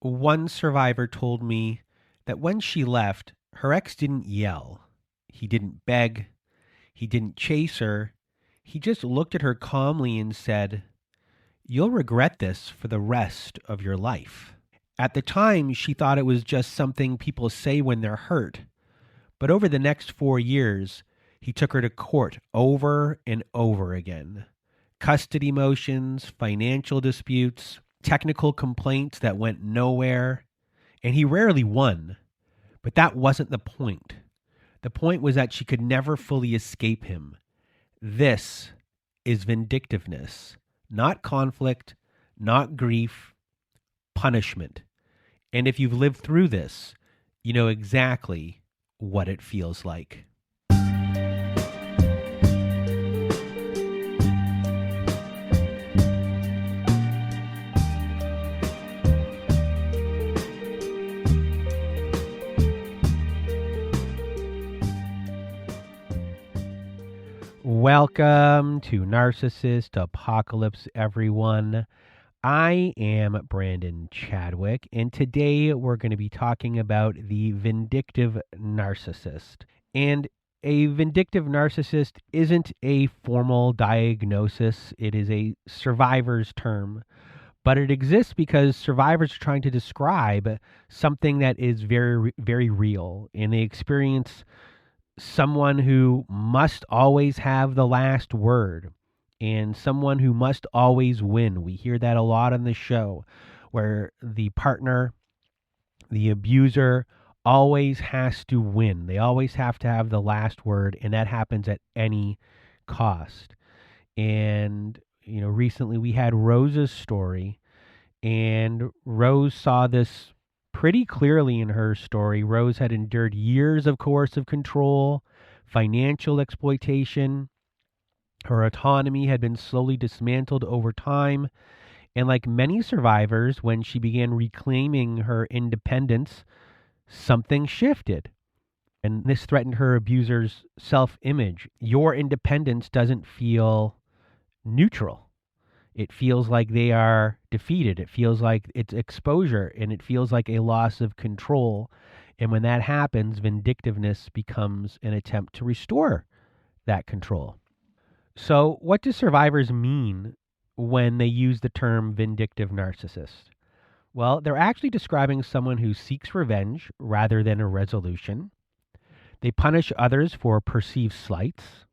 One survivor told me that when she left, her ex didn't yell. He didn't beg. He didn't chase her. He just looked at her calmly and said, "You'll regret this for the rest of your life." At the time, she thought it was just something people say when they're hurt. But over the next 4 years, he took her to court over and over again. Custody motions, financial disputes, technical complaints that went nowhere, and he rarely won. But that wasn't the point. The point was that she could never fully escape him. This is vindictiveness, not conflict, not grief, punishment. And if you've lived through this, you know exactly what it feels like. Welcome to Narcissist Apocalypse, everyone. I am Brandon Chadwick, and today we're going to be talking about the vindictive narcissist. And a vindictive narcissist isn't a formal diagnosis. It is a survivor's term, but it exists because survivors are trying to describe something that is very, very real, and they experience someone who must always have the last word and someone who must always win. We hear that a lot on the show, where the partner, the abuser, always has to win. They always have to have the last word, and that happens at any cost. And, recently we had Rose's story, and Rose saw this pretty clearly in her story. Rose had endured years of coercive control, financial exploitation. Her autonomy had been slowly dismantled over time. And like many survivors, when she began reclaiming her independence, something shifted. And this threatened her abuser's self-image. Your independence doesn't feel neutral. It feels like they are defeated. It feels like it's exposure, and it feels like a loss of control. And when that happens, vindictiveness becomes an attempt to restore that control. So what do survivors mean when they use the term vindictive narcissist? Well, they're actually describing someone who seeks revenge rather than a resolution. They punish others for perceived slights.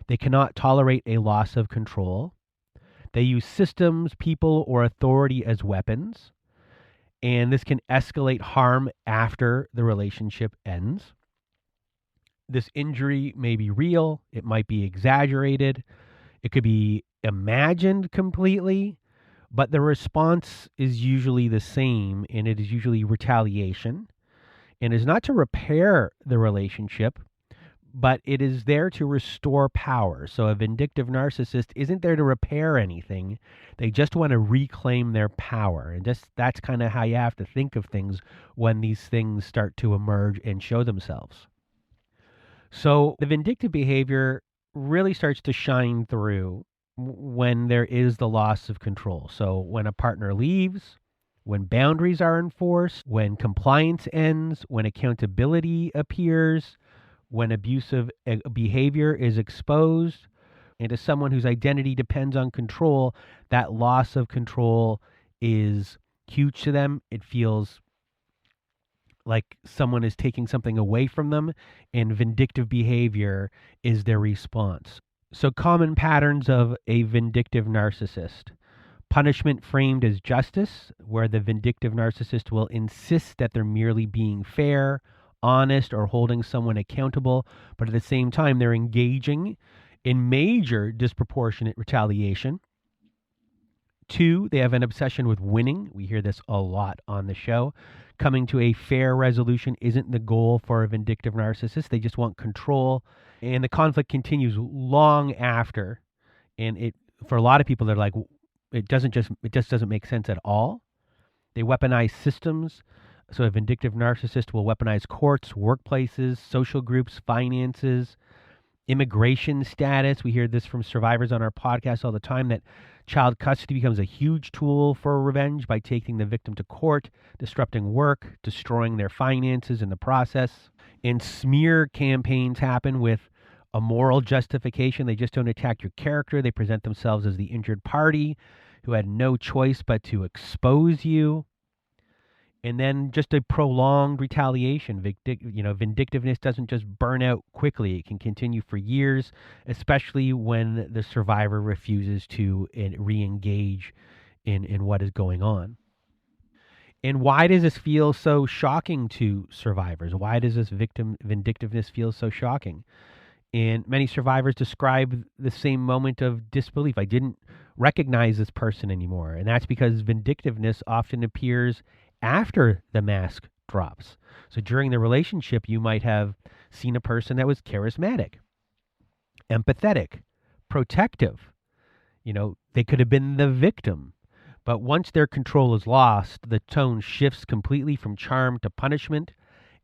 They cannot tolerate a loss of control. They use systems, people, or authority as weapons, and this can escalate harm after the relationship ends. This injury may be real, it might be exaggerated, it could be imagined completely, but the response is usually the same, and it is usually retaliation, and is not to repair the relationship, but it is there to restore power. So a vindictive narcissist isn't there to repair anything. They just want to reclaim their power. And that's kind of how you have to think of things when these things start to emerge and show themselves. So the vindictive behavior really starts to shine through when there is the loss of control. So when a partner leaves, when boundaries are enforced, when compliance ends, when accountability appears, when abusive behavior is exposed, and to someone whose identity depends on control, that loss of control is huge to them. It feels like someone is taking something away from them, and vindictive behavior is their response. So common patterns of a vindictive narcissist. Punishment framed as justice, where the vindictive narcissist will insist that they're merely being fair, honest, or holding someone accountable, but at the same time they're engaging in major disproportionate retaliation. 2, they have an obsession with winning. We hear this a lot on the show. Coming to a fair resolution isn't the goal for a vindictive narcissist. They just want control, and the conflict continues long after. And it, for a lot of people, they're like, it just doesn't make sense at all. They weaponize systems. So a vindictive narcissist will weaponize courts, workplaces, social groups, finances, immigration status. We hear this from survivors on our podcast all the time, that Child custody becomes a huge tool for revenge by taking the victim to court, disrupting work, destroying their finances in the process. And smear campaigns happen with a moral justification. They just don't attack your character. They present themselves as the injured party who had no choice but to expose you. And then just a prolonged retaliation. Vindictiveness doesn't just burn out quickly. It can continue for years, especially when the survivor refuses to re-engage in what is going on. And why does this feel so shocking to survivors? Why does this vindictiveness feel so shocking? And many survivors describe the same moment of disbelief. I didn't recognize this person anymore. And that's because vindictiveness often appears after the mask drops. So during the relationship, you might have seen a person that was charismatic, empathetic, protective. They could have been the victim. But once their control is lost, the tone shifts completely from charm to punishment.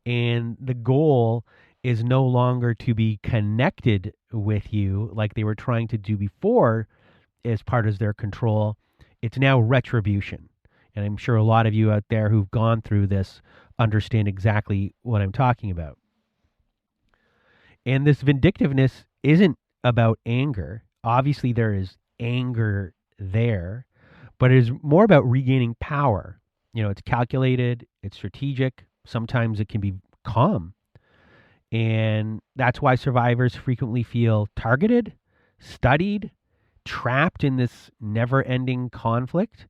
And the goal is no longer to be connected with you like they were trying to do before as part of their control. It's now retribution. And I'm sure a lot of you out there who've gone through this understand exactly what I'm talking about. And this vindictiveness isn't about anger. Obviously, there is anger there, but it is more about regaining power. It's calculated, it's strategic. Sometimes it can be calm. And that's why survivors frequently feel targeted, studied, trapped in this never-ending conflict,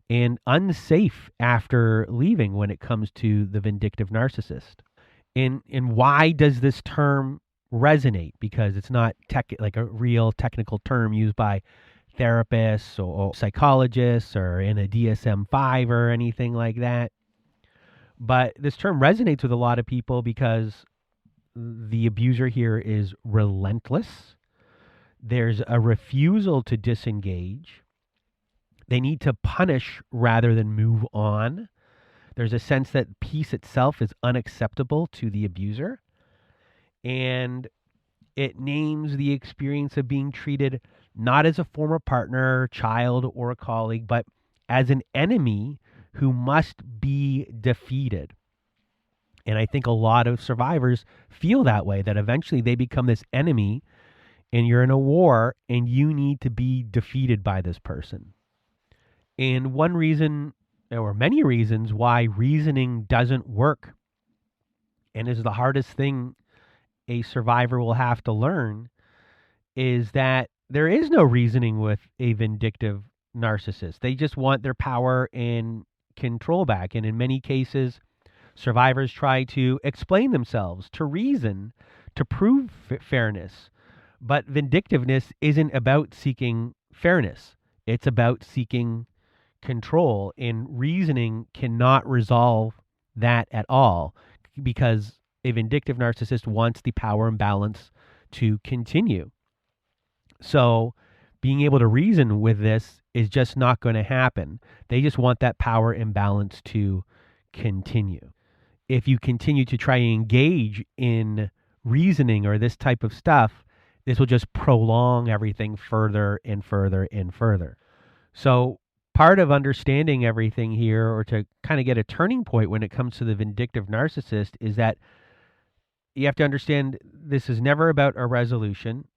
and unsafe after leaving when it comes to the vindictive narcissist. And why does this term resonate? Because it's not like a real technical term used by therapists or psychologists or in a DSM-5 or anything like that. But this term resonates with a lot of people because the abuser here is relentless. There's a refusal to disengage. They need to punish rather than move on. There's a sense that peace itself is unacceptable to the abuser. And it names the experience of being treated not as a former partner, child, or a colleague, but as an enemy who must be defeated. And I think a lot of survivors feel that way, that eventually they become this enemy and you're in a war and you need to be defeated by this person. And one reason, or many reasons, why reasoning doesn't work and is the hardest thing a survivor will have to learn is that there is no reasoning with a vindictive narcissist. They just want their power and control back. And in many cases, survivors try to explain themselves, to reason, to prove fairness. But vindictiveness isn't about seeking fairness. It's about seeking control. And reasoning cannot resolve that at all because a vindictive narcissist wants the power imbalance to continue. So being able to reason with this is just not going to happen. They just want that power imbalance to continue. If you continue to try and engage in reasoning or this type of stuff, this will just prolong everything further and further and further. So part of understanding everything here, or to kind of get a turning point when it comes to the vindictive narcissist, is that you have to understand this is never about a resolution.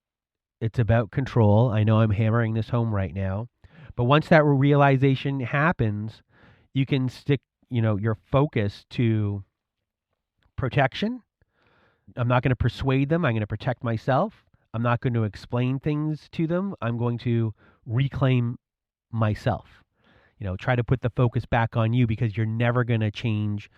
It's about control. I know I'm hammering this home right now. But once that realization happens, you can stick, your focus to protection. I'm not going to persuade them. I'm going to protect myself. I'm not going to explain things to them. I'm going to reclaim myself. Try to put the focus back on you because you're never going to change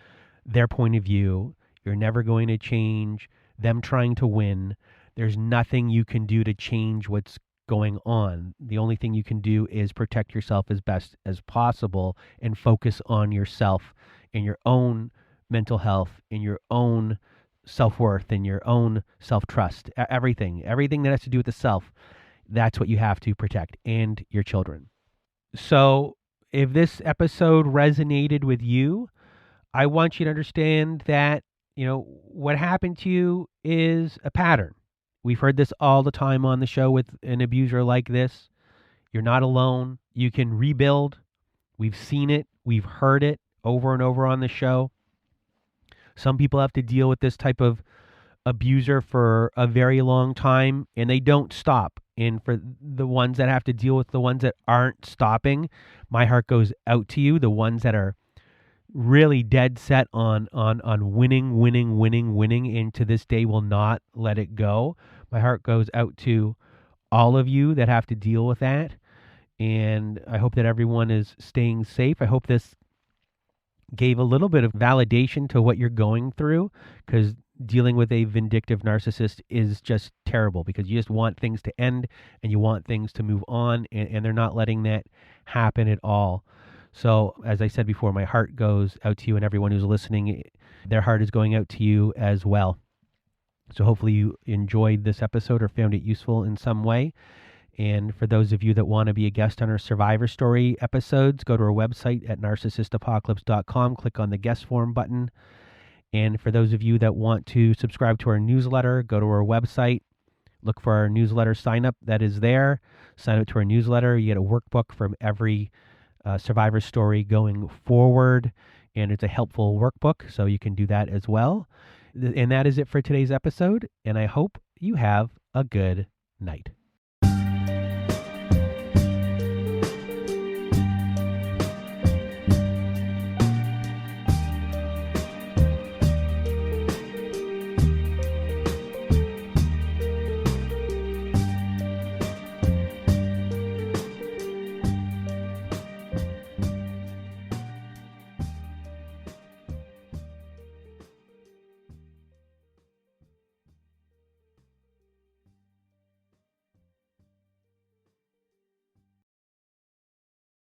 their point of view. You're never going to change them trying to win. There's nothing you can do to change what's going on. The only thing you can do is protect yourself as best as possible and focus on yourself and your own mental health and your own self-worth and your own self-trust. Everything that has to do with the self, that's what you have to protect, and your children. So if this episode resonated with you, I want you to understand that, what happened to you is a pattern. We've heard this all the time on the show with an abuser like this. You're not alone. You can rebuild. We've seen it. We've heard it over and over on the show. Some people have to deal with this type of abuser for a very long time, and they don't stop. And for the ones that have to deal with the ones that aren't stopping, my heart goes out to you. The ones that are really dead set on winning, and to this day will not let it go. My heart goes out to all of you that have to deal with that. And I hope that everyone is staying safe. I hope this gave a little bit of validation to what you're going through, because dealing with a vindictive narcissist is just terrible, because you just want things to end and you want things to move on, and they're not letting that happen at all. So, as I said before, my heart goes out to you, and everyone who's listening, their heart is going out to you as well. So hopefully you enjoyed this episode or found it useful in some way. And for those of you that want to be a guest on our Survivor Story episodes, go to our website at narcissistapocalypse.com, click on the guest form button. And for those of you that want to subscribe to our newsletter, go to our website, look for our newsletter sign up that is there. Sign up to our newsletter. You get a workbook from every Survivor Story going forward, and it's a helpful workbook, so you can do that as well. And that is it for today's episode, and I hope you have a good night.